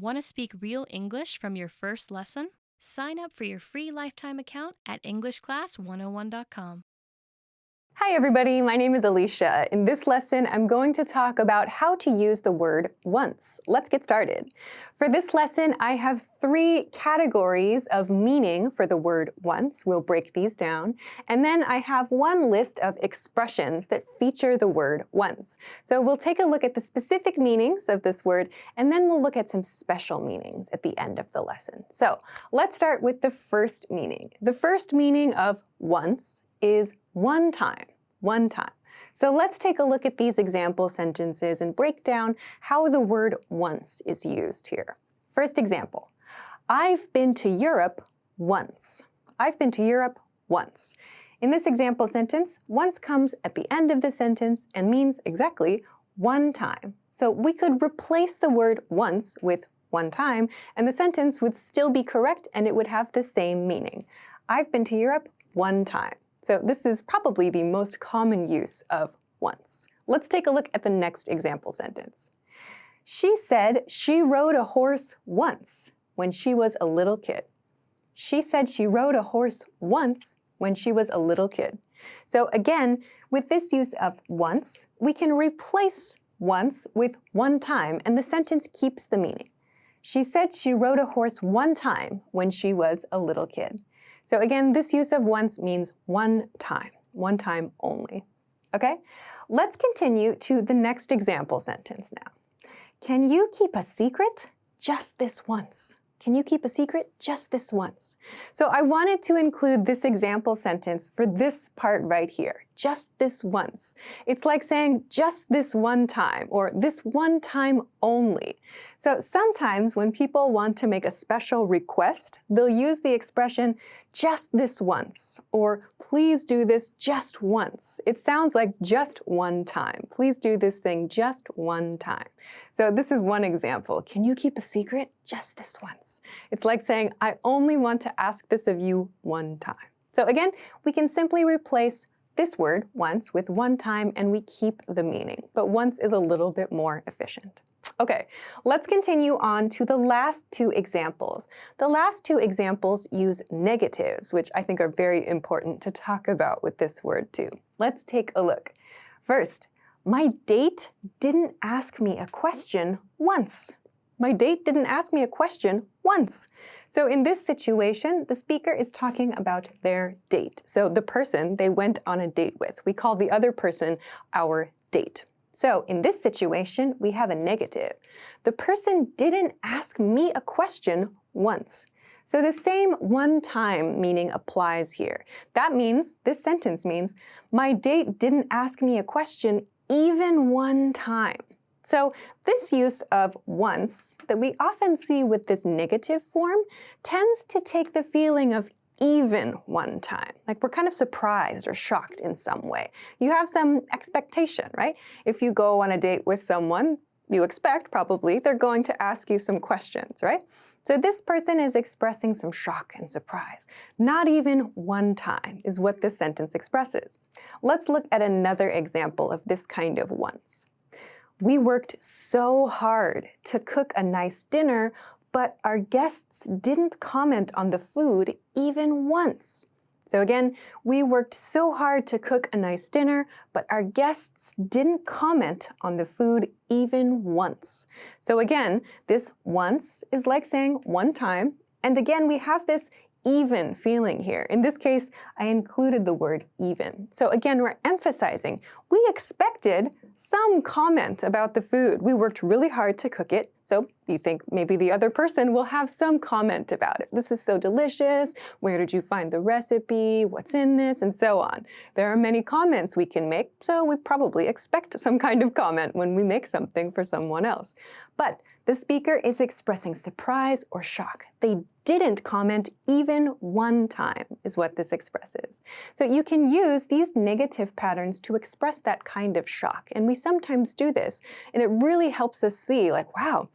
Want to speak real English from your first lesson? Sign up for your free lifetime account at EnglishClass101.com. Hi everybody, my name is Alicia. In this lesson, I'm going to talk about how to use the word once. Let's get started. For this lesson, I have 3 categories of meaning for the word once. We'll break these down. And then I have 1 list of expressions that feature the word once. So we'll take a look at the specific meanings of this word, and then we'll look at some special meanings at the end of the lesson. So let's start with the first meaning. The first meaning of once is one time, one time. So let's take a look at these example sentences and break down how the word once is used here. First example, I've been to Europe once. I've been to Europe once. In this example sentence, once comes at the end of the sentence and means exactly one time. So we could replace the word once with one time, and the sentence would still be correct and it would have the same meaning. I've been to Europe one time. So this is probably the most common use of once. Let's take a look at the next example sentence. She said she rode a horse once when she was a little kid. She said she rode a horse once when she was a little kid. So again, with this use of once, we can replace once with one time, and the sentence keeps the meaning. She said she rode a horse one time when she was a little kid. So again, this use of once means one time only. Okay? Let's continue to the next example sentence now. Can you keep a secret just this once? Can you keep a secret just this once? So I wanted to include this example sentence for this part right here, just this once. It's like saying just this one time or this one time only. So sometimes when people want to make a special request, they'll use the expression just this once or please do this just once. It sounds like just one time. Please do this thing just one time. So this is one example. Can you keep a secret just this once? It's like saying, I only want to ask this of you one time. So again, we can simply replace this word once with one time and we keep the meaning, but once is a little bit more efficient. Okay, let's continue on to the last 2 examples. The last 2 examples use negatives, which I think are very important to talk about with this word too. Let's take a look. First, my date didn't ask me a question once. My date didn't ask me a question once. So in this situation, the speaker is talking about their date. So the person they went on a date with. We call the other person our date. So in this situation, we have a negative. The person didn't ask me a question once. So the same one time meaning applies here. That means, this sentence means, my date didn't ask me a question even one time. So this use of once that we often see with this negative form tends to take the feeling of even one time. Like we're kind of surprised or shocked in some way. You have some expectation, right? If you go on a date with someone, you expect probably they're going to ask you some questions, right? So this person is expressing some shock and surprise. Not even one time is what this sentence expresses. Let's look at another example of this kind of once. We worked so hard to cook a nice dinner, but our guests didn't comment on the food even once. So again, we worked so hard to cook a nice dinner, but our guests didn't comment on the food even once. So again, this once is like saying one time, and again, we have this even feeling here. In this case, I included the word even. So again, we're emphasizing we expected some comment about the food. We worked really hard to cook it, so you think maybe the other person will have some comment about it. This is so delicious. Where did you find the recipe? What's in this? And so on. There are many comments we can make, so we probably expect some kind of comment when we make something for someone else. But the speaker is expressing surprise or shock. They didn't comment even one time, is what this expresses. So you can use these negative patterns to express that kind of shock. And we sometimes do this, and it really helps us see, like, wow,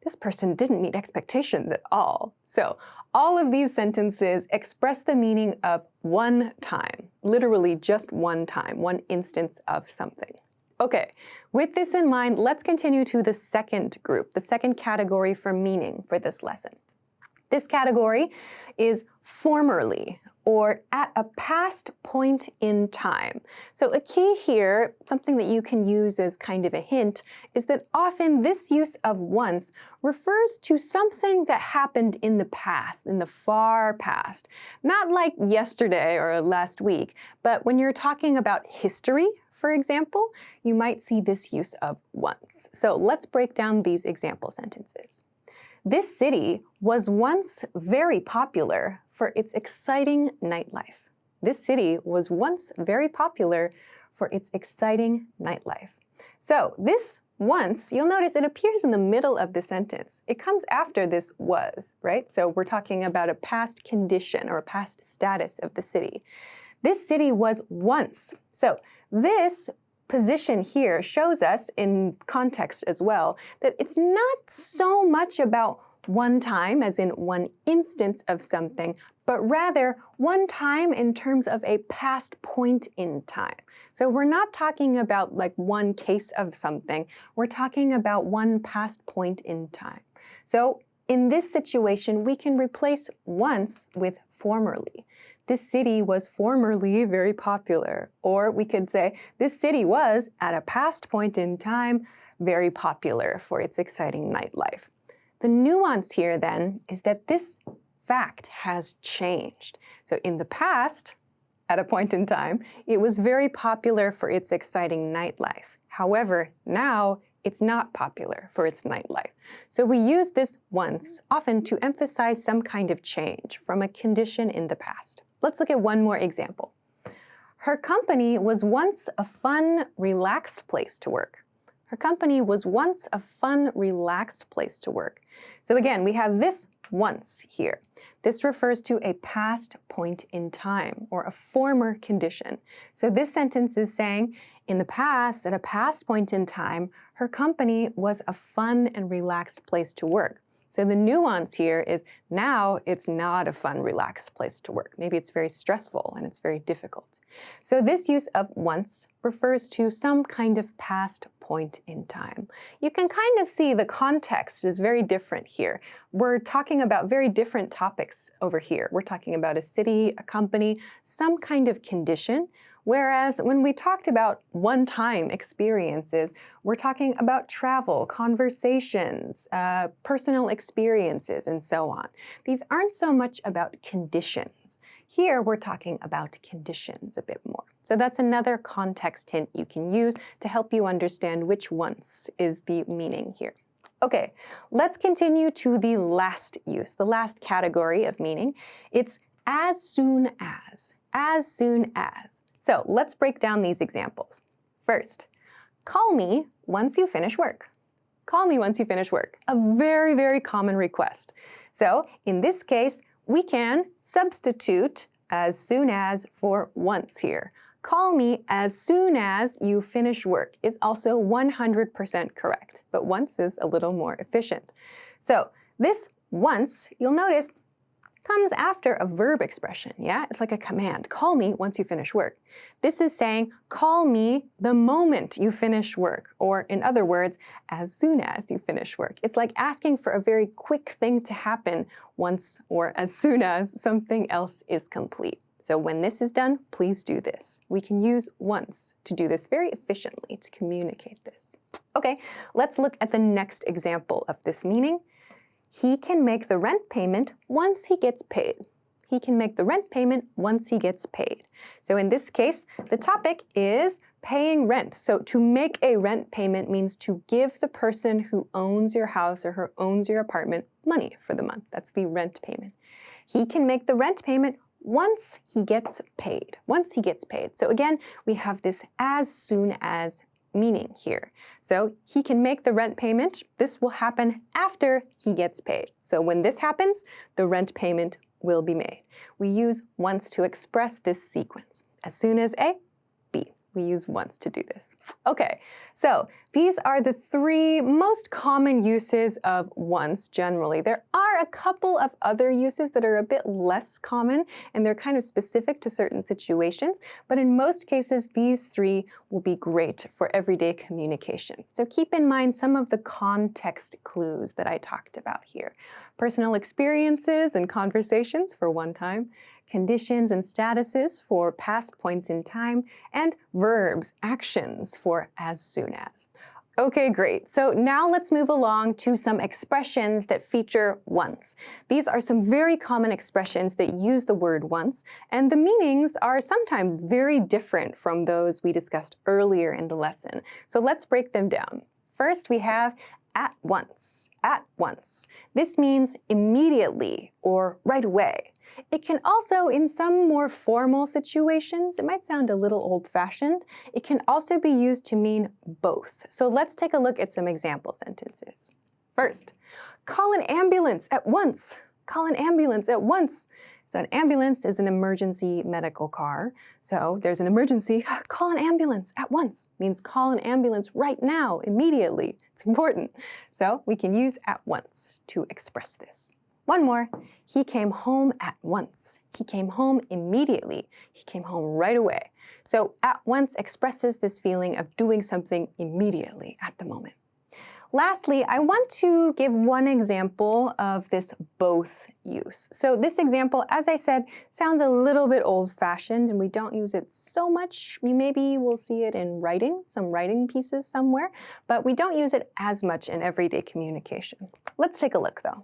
this person didn't meet expectations at all. So all of these sentences express the meaning of one time, literally just one time, one instance of something. Okay, with this in mind, let's continue to the second group, the second category for meaning for this lesson. This category is formerly, or at a past point in time. So a key here, something that you can use as kind of a hint, is that often this use of once refers to something that happened in the past, in the far past. Not like yesterday or last week, but when you're talking about history, for example, you might see this use of once. So let's break down these example sentences. This city was once very popular for its exciting nightlife. This city was once very popular for its exciting nightlife. So this once, you'll notice it appears in the middle of the sentence. It comes after this was, right? So we're talking about a past condition or a past status of the city. This city was once. So this position here shows us in context as well that it's not so much about one time, as in one instance of something, but rather one time in terms of a past point in time. So we're not talking about like one case of something, we're talking about one past point in time. So in this situation, we can replace once with formerly. This city was formerly very popular. Or we could say, this city was, at a past point in time, very popular for its exciting nightlife. The nuance here, then, is that this fact has changed. So in the past, at a point in time, it was very popular for its exciting nightlife. However, now, it's not popular for its nightlife. So we use this once often to emphasize some kind of change from a condition in the past. Let's look at one more example. Her company was once a fun, relaxed place to work. Her company was once a fun, relaxed place to work. So again, we have this once here. This refers to a past point in time or a former condition. So this sentence is saying, in the past, at a past point in time, her company was a fun and relaxed place to work. So the nuance here is now it's not a fun, relaxed place to work. Maybe it's very stressful and it's very difficult. So this use of once refers to some kind of past point in time. You can kind of see the context is very different here. We're talking about very different topics over here. We're talking about a city, a company, some kind of condition. Whereas when we talked about one-time experiences, we're talking about travel, conversations, personal experiences, and so on. These aren't so much about conditions. Here, we're talking about conditions a bit more. So that's another context hint you can use to help you understand which once is the meaning here. Okay, let's continue to the last use, the last category of meaning. It's as soon as, as soon as. So let's break down these examples. First, call me once you finish work. Call me once you finish work. A very, very common request. So in this case, we can substitute as soon as for once here. Call me as soon as you finish work is also 100% correct, but once is a little more efficient. So this once, you'll notice, comes after a verb expression, yeah? It's like a command. Call me once you finish work. This is saying, call me the moment you finish work, or in other words, as soon as you finish work. It's like asking for a very quick thing to happen once or as soon as something else is complete. So when this is done, please do this. We can use once to do this very efficiently to communicate this. Okay, let's look at the next example of this meaning. He can make the rent payment once he gets paid. He can make the rent payment once he gets paid. So in this case, the topic is paying rent. So to make a rent payment means to give the person who owns your house or who owns your apartment money for the month. That's the rent payment. He can make the rent payment once he gets paid. Once he gets paid. So again, we have this as soon as meaning here. So he can make the rent payment. This will happen after he gets paid. So when this happens, the rent payment will be made. We use once to express this sequence. As soon as A, B. We use once to do this. Okay, so these are the three most common uses of once generally. There are are a couple of other uses that are a bit less common, and they're kind of specific to certain situations, but in most cases, these three will be great for everyday communication. So keep in mind some of the context clues that I talked about here. Personal experiences and conversations for one time, conditions and statuses for past points in time, and verbs, actions for as soon as. Okay, great. So now let's move along to some expressions that feature once. These are some very common expressions that use the word once, and the meanings are sometimes very different from those we discussed earlier in the lesson. So let's break them down. First, we have at once. At once. This means immediately or right away. It can also, in some more formal situations, it might sound a little old-fashioned, it can also be used to mean both. So let's take a look at some example sentences. First, call an ambulance at once. Call an ambulance at once. So an ambulance is an emergency medical car. So there's an emergency, call an ambulance at once. Means call an ambulance right now, immediately. It's important. So we can use at once to express this. One more, he came home at once. He came home immediately. He came home right away. So at once expresses this feeling of doing something immediately at the moment. Lastly, I want to give one example of this both use. So this example, as I said, sounds a little bit old-fashioned and we don't use it so much. Maybe we'll see it in writing, some writing pieces somewhere, but we don't use it as much in everyday communication. Let's take a look though.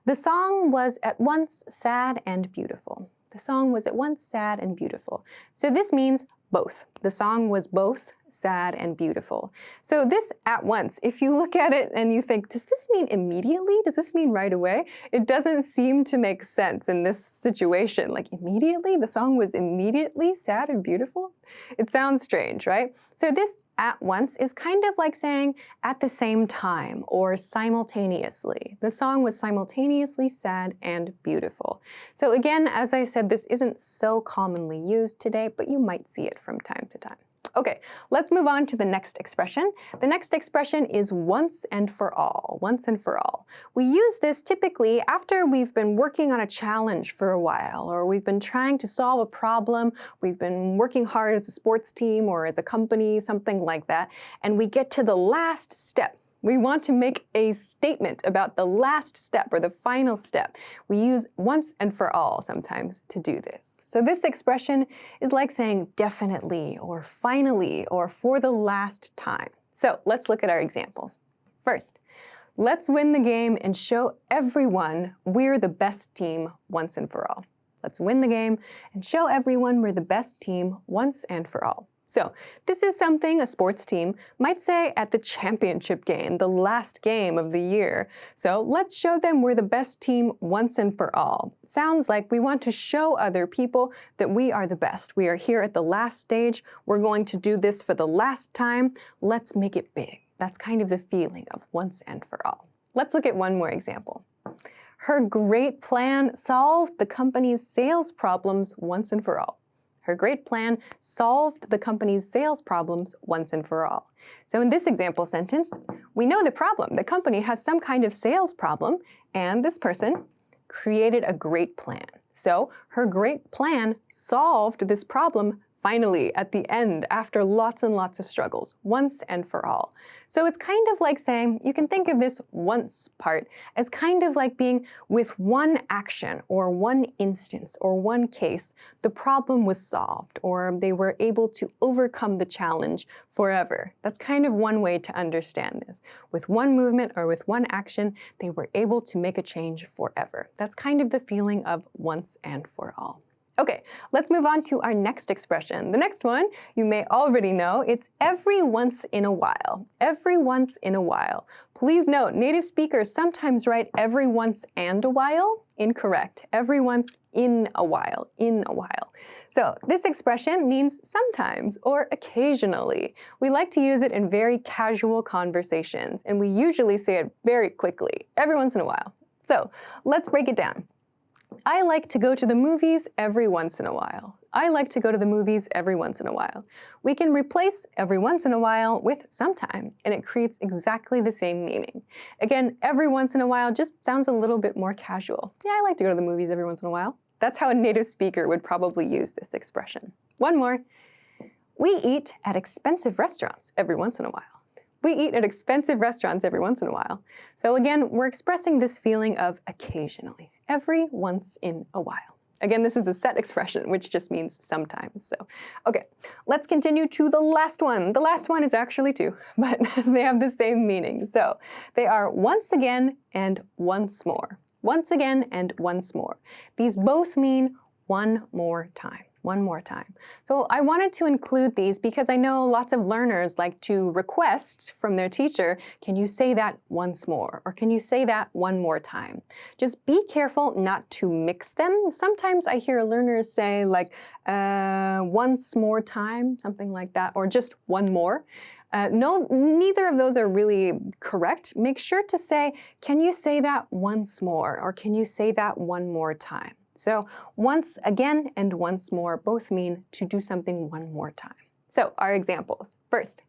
The song was at once sad and beautiful. The song was at once sad and beautiful. So this means both. The song was both sad and beautiful. So this at once, if you look at it and you think, does this mean immediately? Does this mean right away? It doesn't seem to make sense in this situation. Like immediately? The song was immediately sad and beautiful? It sounds strange, right? So this at once is kind of like saying at the same time or simultaneously. The song was simultaneously sad and beautiful. So again, as I said, this isn't so commonly used today, but you might see it from time to time. Okay, let's move on to the next expression. The next expression is once and for all. Once and for all. We use this typically after we've been working on a challenge for a while, or we've been trying to solve a problem, we've been working hard as a sports team or as a company, something like that, and we get to the last step. We want to make a statement about the last step or the final step. We use once and for all sometimes to do this. So this expression is like saying definitely or finally or for the last time. So let's look at our examples. First, let's win the game and show everyone we're the best team once and for all. Let's win the game and show everyone we're the best team once and for all. So this is something a sports team might say at the championship game, the last game of the year. So let's show them we're the best team once and for all. It sounds like we want to show other people that we are the best. We are here at the last stage. We're going to do this for the last time. Let's make it big. That's kind of the feeling of once and for all. Let's look at one more example. Her great plan solved the company's sales problems once and for all. Her great plan solved the company's sales problems once and for all. So in this example sentence, we know the problem. The company has some kind of sales problem, and this person created a great plan. So her great plan solved this problem finally at the end after lots and lots of struggles, once and for all. So it's kind of like saying, you can think of this once part as kind of like being with one action or one instance or one case, the problem was solved or they were able to overcome the challenge forever. That's kind of one way to understand this. With one movement or with one action, they were able to make a change forever. That's kind of the feeling of once and for all. Okay, let's move on to our next expression. The next one, you may already know, it's every once in a while. Every once in a while. Please note, native speakers sometimes write every once and a while. Incorrect. Every once in a while. In a while. So this expression means sometimes or occasionally. We like to use it in very casual conversations, and we usually say it very quickly, every once in a while. So let's break it down. I like to go to the movies every once in a while. I like to go to the movies every once in a while. We can replace every once in a while with sometime, and it creates exactly the same meaning. Again, every once in a while just sounds a little bit more casual. Yeah, I like to go to the movies every once in a while. That's how a native speaker would probably use this expression. One more. We eat at expensive restaurants every once in a while. We eat at expensive restaurants every once in a while. So again, we're expressing this feeling of occasionally, every once in a while. Again, this is a set expression, which just means sometimes. So, okay, let's continue to the last one. The last one is actually two, but they have the same meaning. So they are once again and once more. Once again and once more. These both mean one more time. One more time. So I wanted to include these because I know lots of learners like to request from their teacher, can you say that once more? Or can you say that one more time? Just be careful not to mix them. Sometimes I hear learners say like, once more time, something like that, or just one more. No, neither of those are really correct. Make sure to say, can you say that once more? Or can you say that one more time? So once again and once more both mean to do something one more time. So our examples. First,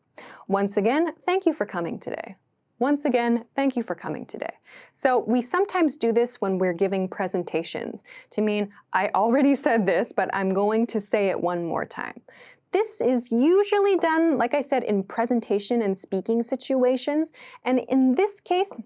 once again, thank you for coming today. Once again, thank you for coming today. So we sometimes do this when we're giving presentations to mean, I already said this, but I'm going to say it one more time. This is usually done, like I said, in presentation and speaking situations. And in this case,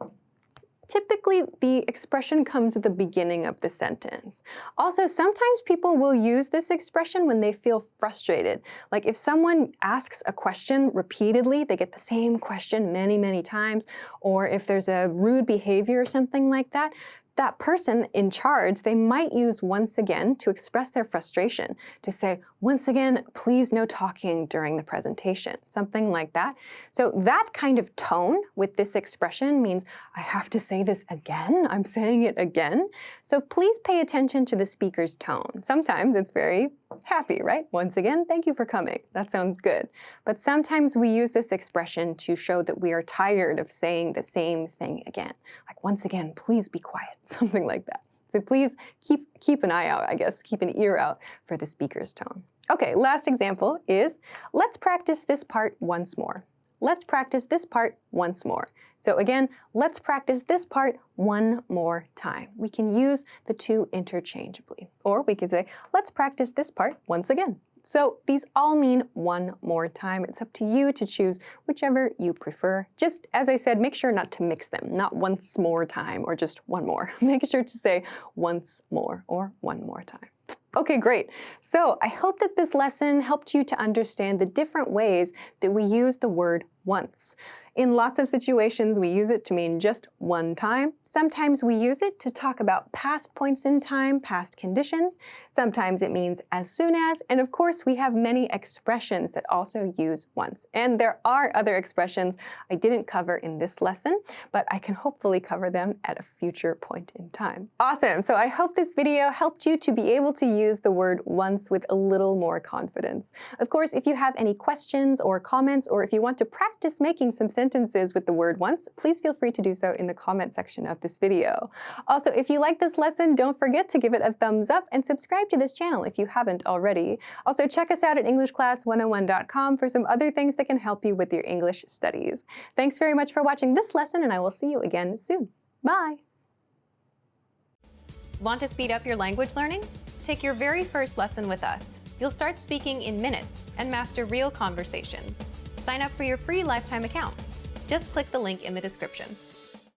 typically, the expression comes at the beginning of the sentence. Also, sometimes people will use this expression when they feel frustrated. Like if someone asks a question repeatedly, they get the same question many, many times, or if there's a rude behavior or something like that, that person in charge, they might use once again to express their frustration, to say, once again, please no talking during the presentation, something like that. So that kind of tone with this expression means, I have to say this again, I'm saying it again. So please pay attention to the speaker's tone. Sometimes it's very happy, right? Once again, thank you for coming. That sounds good. But sometimes we use this expression to show that we are tired of saying the same thing again. Like, once again, please be quiet, something like that. So please keep an eye out, I guess, keep an ear out for the speaker's tone. Okay, last example is, let's practice this part once more. Let's practice this part once more. So again, let's practice this part one more time. We can use the two interchangeably. Or we could say, let's practice this part once again. So these all mean one more time. It's up to you to choose whichever you prefer. Just as I said, make sure not to mix them, not once more time or just one more. Make sure to say once more or one more time. Okay, great. So I hope that this lesson helped you to understand the different ways that we use the word once. In lots of situations, we use it to mean just one time. Sometimes we use it to talk about past points in time, past conditions. Sometimes it means as soon as, and of course we have many expressions that also use once. And there are other expressions I didn't cover in this lesson, but I can hopefully cover them at a future point in time. Awesome, so I hope this video helped you to be able to use the word once with a little more confidence. Of course, if you have any questions or comments, or if you want to practice making some sentences with the word once, please feel free to do so in the comment section of this video. Also, if you like this lesson, don't forget to give it a thumbs up and subscribe to this channel if you haven't already. Also, check us out at EnglishClass101.com for some other things that can help you with your English studies. Thanks very much for watching this lesson, and I will see you again soon. Bye! Want to speed up your language learning? Take your very first lesson with us. You'll start speaking in minutes and master real conversations. Sign up for your free lifetime account. Just click the link in the description.